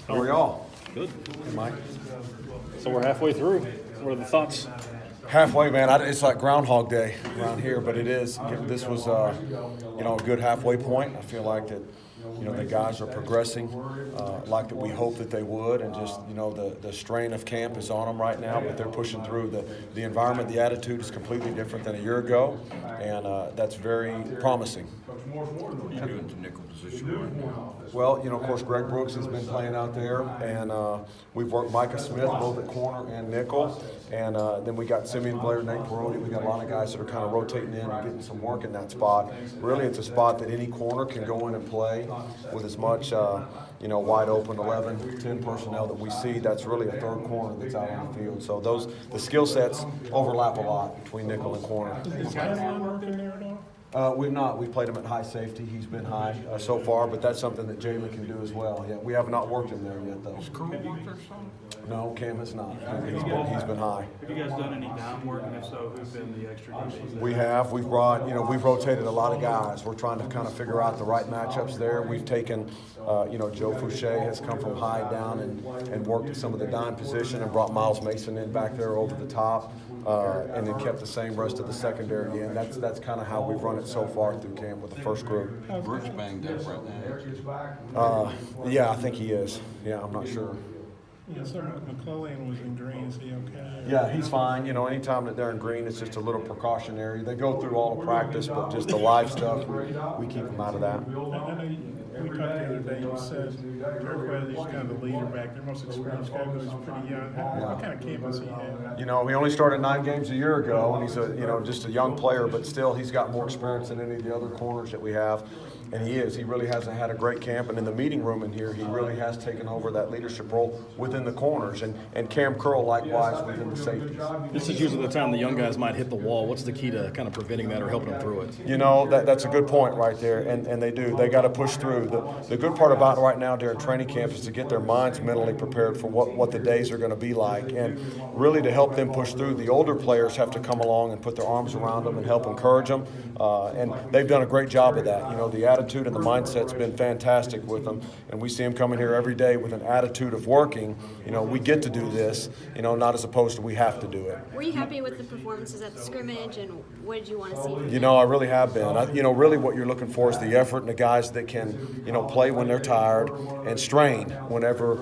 How are y'all? Good. Hey, Mike. So we're halfway through. What are the thoughts? Halfway, man. It's like Groundhog Day around here, but it is. This was, a good halfway point. I feel like that, the guys are progressing like that we hope that they would, and just, the strain of camp is on them right now, but they're pushing through. The environment, the attitude is completely different than a year ago, and that's very promising. What are you doing to nickel position right now? Well, of course, Greg Brooks has been playing out there, and we've worked Micah Smith both at corner and nickel, and then we got Simeon Blair, Nate Peroni. We got a lot of guys that are kind of rotating in and getting some work in that spot. Really, it's a spot that any corner can go in and play with as much, wide open 11, 10 personnel that we see. That's really a third corner that's out on the field. So the skill sets overlap a lot between nickel and corner. We've not. We've played him at high safety. He's been high so far, but that's something that Jalen can do as well. Yeah, we have not worked him there yet, though. Is Curl worked or something? No, Cam has not. He's been high. Have you guys done any down work, and if so, who've been the extra DBs? We have. We've brought, we've rotated a lot of guys. We're trying to kind of figure out the right matchups there. We've taken, Joe Fouché has come from high down and worked at some of the dime position and brought Miles Mason in back there over the top. And then kept the same rest of the secondary in. That's kind of how we've run it so far through camp with the first group. Brooks banged up right now. Yeah, I think he is. Yeah, I'm not sure. Yeah, so McClellan was in green. Is he okay? Yeah, he's fine. Anytime that they're in green, it's just a little precautionary. They go through all the practice, but just the live stuff, we keep them out of that. I know we talked the other day. You said Dirk Weatherly's kind of the leader back there, most experienced guy, but he's pretty young. What kind of camp does he have? He only started 9 games a year ago, and he's just a young player, but still he's got more experience than any of the other corners that we have. And he really hasn't had a great camp. And in the meeting room in here, he really has taken over that leadership role within the corners. And Cam Curl, likewise, within the safeties. This is usually the time the young guys might hit the wall. What's the key to kind of preventing that or helping them through it? That's a good point right there. And they do. They got to push through. The good part about it right now during training camp is to get their minds mentally prepared for what the days are going to be like. And really to help them push through, the older players have to come along and put their arms around them and help encourage them. And they've done a great job of that. The attitude and the mindset's been fantastic with them, and we see them coming here every day with an attitude of working. We get to do this, not as opposed to we have to do it. Were you happy with the performances at the scrimmage, and what did you want to see from them? I really have been. Really what you're looking for is the effort and the guys that can, play when they're tired and strain whenever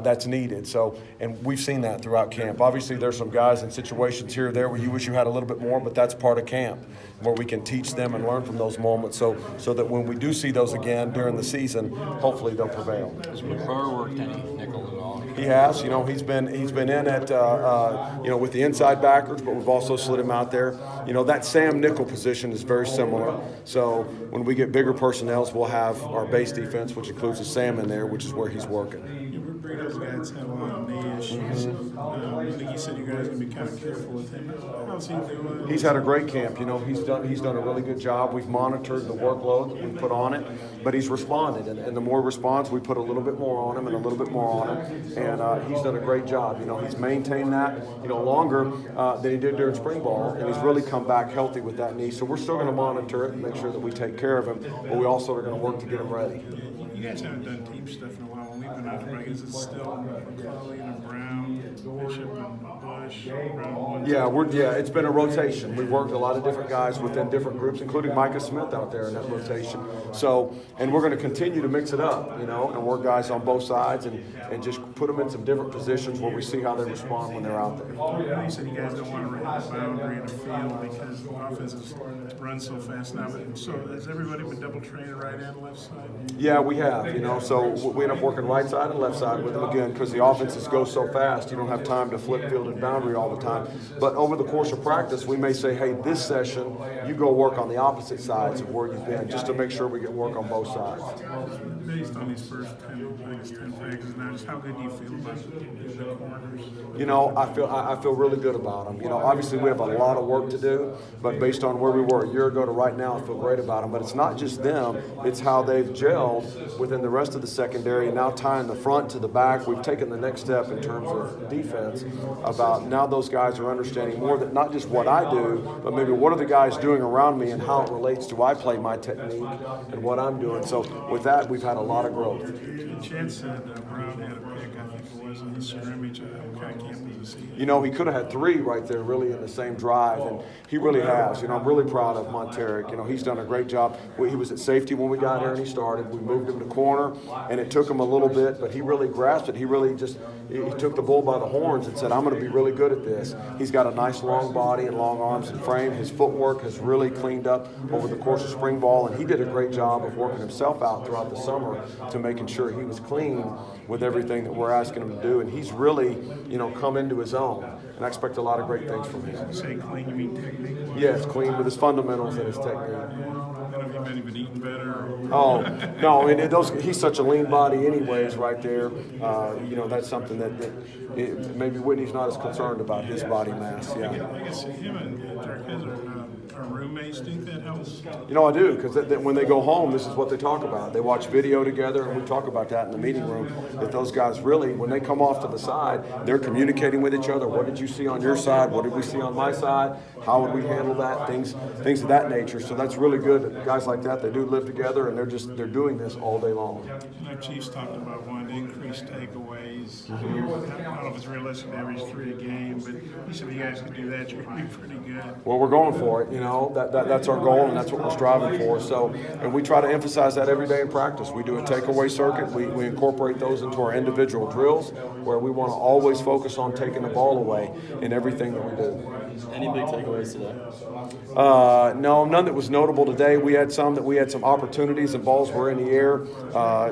that's needed. So, and we've seen that throughout camp. Obviously, there's some guys in situations here or there where you wish you had a little bit more, but that's part of camp, where we can teach them and learn from those moments so that when we do see those again during the season, hopefully they'll prevail. Has McClure worked any nickel at all? He has. He's been in at with the inside backers, but we've also slid him out there. That Sam nickel position is very similar. So when we get bigger personnels, we'll have our base defense, which includes a Sam in there, which is where he's working. Burrito's guys had a lot of knee issues. I think you said you guys are going to be kind of careful with him. How's he doing? He's had a great camp. He's done a really good job. We've monitored the workload that we put on it, but he's responded. And the more he responds, we put a little bit more on him and a little bit more on him. And he's done a great job. He's maintained that, longer than he did during spring ball, and he's really come back healthy with that knee. So we're still going to monitor it and make sure that we take care of him, but we also are going to work to get him ready. You guys haven't done team stuff in a while. When we've been out there, is it still McClellan and Brown, Bishop and Bush, Brown? It's been a rotation. We've worked a lot of different guys within different groups, including Micah Smith out there in that rotation. So, and we're going to continue to mix it up, and work guys on both sides and just put them in some different positions where we see how they respond when they're out there. You said you guys don't want to run the boundary in the field because the offenses run so fast now. But so has everybody been double trained right and left side? Yeah, we have. So we end up working right side and left side with them again because the offenses go so fast. You don't have time to flip field and boundary all the time. But over the course of practice, we may say, hey, this session, you go work on the opposite sides of where you've been, just to make sure we get work on both sides. Based on these first 10 practices now, just how good do you feel about the corners? I feel really good about them. Obviously we have a lot of work to do, but based on where we were a year ago to right now, I feel great about them. But it's not just them; it's how they've gelled within the rest of the secondary, and now tying the front to the back, we've taken the next step in terms of defense. About now those guys are understanding more that not just what I do, but maybe what are the guys doing around me and how it relates to I play my technique and what I'm doing. So with that, we've had a lot of growth. Chad said Brown had a pick, I think it was, in the scrimmage. What kind of camp was he? You know, he could have had 3 right there really in the same drive, and he really has. You know, I'm really proud of Monteric. You know, he's done a great job. He was at safety when we got here and he started. We moved him to corner, and it took him a little bit, but he really grasped it. He really just he took the bull by the horns and said, I'm going to be really good at this. He's got a nice long body and long arms and frame. His footwork has really cleaned up over the course of spring ball, and he did a great job of working himself out throughout the summer to making sure he was clean with everything that we're asking him to do. And he's really, you know, come into his own. And I expect a lot of great things from him. You say clean, you mean technique? Yes, clean with his fundamentals and his technique. I don't know if you've even eaten better. Oh, no, and he's such a lean body anyways right there. You know, that's something that maybe Whitney's not as concerned about his body mass, yeah. I guess him and Tarquez are roommates. Do you think that helps? You know, I do, because when they go home, this is what they talk about. They watch video together, and we talk about that in the meeting room, that those guys really, when they come off to the side, they're communicating with each other. What did you see on your side? What did we see on my side? How would we handle that? Things of that nature. So that's really good that guys like that, they do live together, and they're doing this all day long. You know, Chiefs talked about wanting to increase takeaways. I don't know if it's realistic to average 3 a game, but he said if you guys could do that, you're going to be pretty good. Well, we're going for it, you know, that's our goal, and that's what we're striving for. So, and we try to emphasize that every day in practice. We do a takeaway circuit. We incorporate those into our individual drills, where we want to always focus on taking the ball away in everything that we do. Any big takeaways today? No, none that was notable today. We had some opportunities and balls were in the air.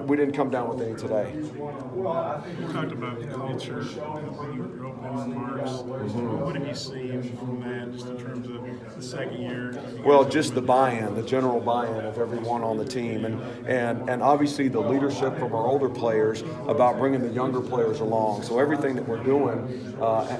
We didn't come down with any today. You talked about the culture when you were opening remarks. What have you seen from that, just in terms of the second year? Well, just the buy-in, the general buy-in of everyone on the team, and obviously the leadership from our older players about bringing the younger players along. So everything that we're doing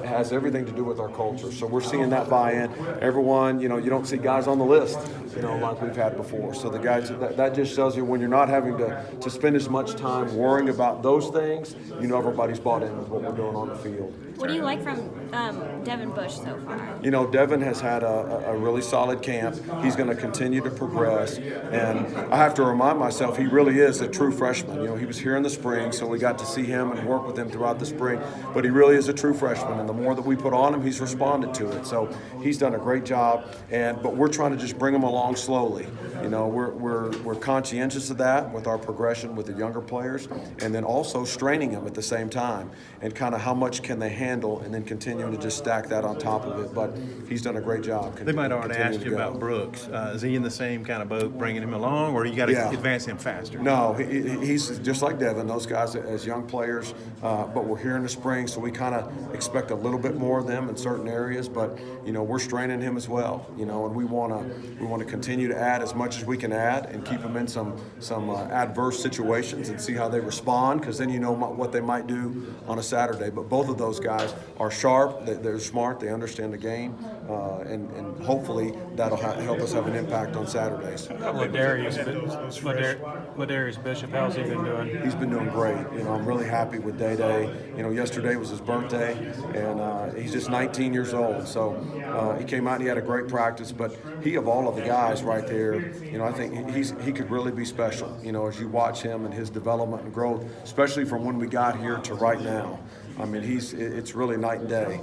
has everything to do with our culture. So we're seeing that buy-in. Everyone, you know, you don't see guys on the list, you know, like we've had before. So the guys, that just shows you when you're not having to spend as much time worrying about those things, you know, everybody's bought in with what we're doing on the field. What do you like from Devin Bush so far? You know, Devin has had a really solid camp. He's going to continue to progress. And I have to remind myself, he really is a true freshman. You know, he was here in the spring, so we got to see him and work with him throughout the spring. But he really is a true freshman, and the more that we put on him, he's responded to it. So he's done a great job. But we're trying to just bring him along slowly. You know, we're conscientious of that with our progression with the younger players, and then also straining them at the same time, and kind of how much can they handle, and then continuing to just stack that on top of it. But he's done a great job. They might already ask you about Brooks. Is he in the same kind of boat, bringing him along, or you got to advance him faster? No, he's just like Devin. Those guys as young players, but we're here in the spring, so we kind of expect a little bit more of them in certain areas. But you know, we're straining him as well. You know, and we want to continue to add as much as we can add, and keep them in some adverse situations and see how they respond, because then you know what they might do on a Saturday. But both of those guys are sharp, they're smart, they understand the game, and hopefully that'll help us have an impact on Saturdays. Ladarius Bishop, how's he been doing? He's been doing great. You know, I'm really happy with Day. You know, yesterday was his birthday, and he's just 19 years old. So he came out and he had a great practice. But he, of all of the guys right there, you know, I think he could really be special. You know, as you watch him and his development and growth, especially from when we got here to right now. I mean, it's really night and day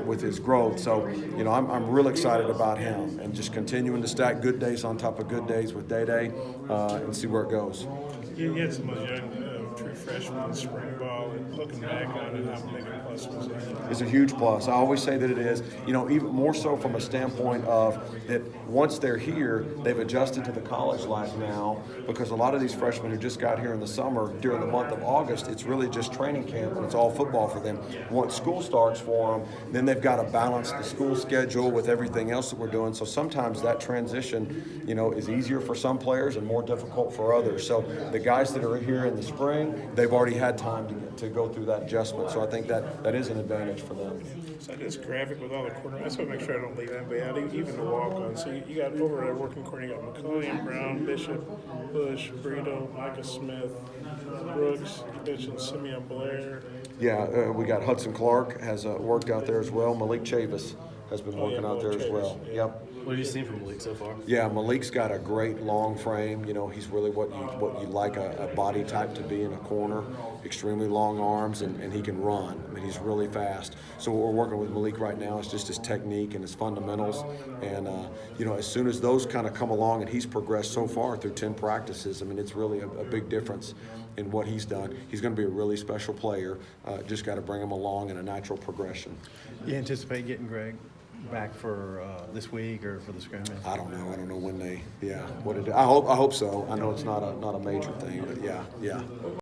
with his growth. So, you know, I'm real excited about him, and just continuing to stack good days on top of good days with Day and see where it goes. You had some of those young true freshmen in spring ball, and looking back on it, how big a plus was that? It's a huge plus. I always say that it is, you know, even more so from a standpoint of that once they're here, they've adjusted to the college life now, because a lot of these freshmen who just got here in the summer, during the month of August, it's really just training camp and it's all football for them. Once school starts for them, then they've got to balance the school schedule with everything else that we're doing. So sometimes that transition, you know, is easier for some players and more difficult for others. So the guys that are here in the spring, they've already had time to go through that adjustment. So I think that is an advantage for them. So this graphic with all the quarterbacks, I just want to make sure I don't leave anybody out, even the walk-on. So you got over there working corner, you got McCauley and Brown, Bishop, Bush, Brito, Micah Smith, Brooks, you mentioned Simeon Blair. Yeah, we got Hudson Clark has worked out there as well. Malik Chavis has been working out there as well. Yeah. Yep. What have you seen from Malik so far? Yeah, Malik's got a great long frame. You know, he's really what you like a body type to be in a corner. Extremely long arms, and he can run. I mean, he's really fast. So what we're working with Malik right now is just his technique and his fundamentals. And you know, as soon as those kind of come along, and he's progressed so far through 10 practices, I mean, it's really a big difference in what he's done. He's going to be a really special player. Just got to bring him along in a natural progression. You anticipate getting Greg back for this week or for the scrimmage? I don't know. I don't know when they. Yeah. What it? I hope so. I know it's not a major thing, but yeah.